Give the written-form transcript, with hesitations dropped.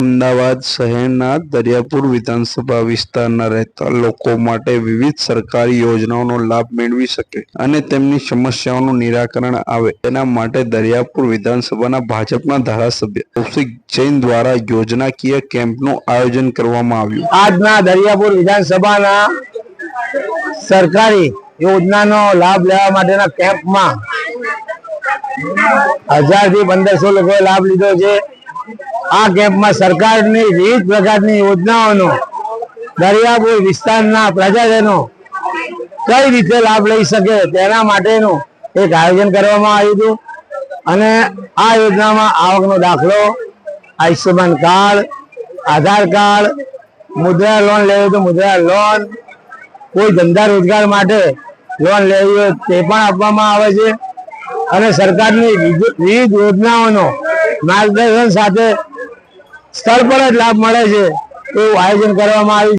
અમદાવાદ શહેરના દરિયાપુર વિધાનસભા વિસ્તારના રહેતા લોકો માટે વિવિધ સરકારી યોજનાઓનો લાભ મેળવી શકે અને તેમની સમસ્યાઓનું નિરાકરણ આવે તેના માટે દરિયાપુર વિધાનસભાના ભાજપના ધારાસભ્ય કૌશિક જૈન દ્વારા યોજનાકીય કેમ્પનું આયોજન કરવામાં આવ્યું। આજના દરિયાપુર વિધાનસભાના સરકારી યોજનાનો લાભ લેવા માટેના કેમ્પમાં 1000 થી 1500 લોકોએ લાભ લીધો છે। આ કેમ્પમાં સરકારની વિવિધ પ્રકારની યોજનાઓનો દરિયાપુર વિસ્તારના પ્રજાજનો કઈ રીતે લાભ લઈ શકે તેના માટેનું એક આયોજન કરવામાં આવ્યું હતું અને આ યોજનામાં આવકનો દાખલો, આયુષ્યમાન કાર્ડ, આધાર કાર્ડ, મુદ્રા લોન લેવી તો મુદ્રા લોન, કોઈ ધંધા રોજગાર માટે લોન લેવી હોય તે પણ આપવામાં આવે છે અને સરકારની વિવિધ યોજનાઓનો માર્ગદર્શન સાથે સ્થળ પર જ લાભ મળે છે એવું આયોજન કરવામાં આવ્યું છે।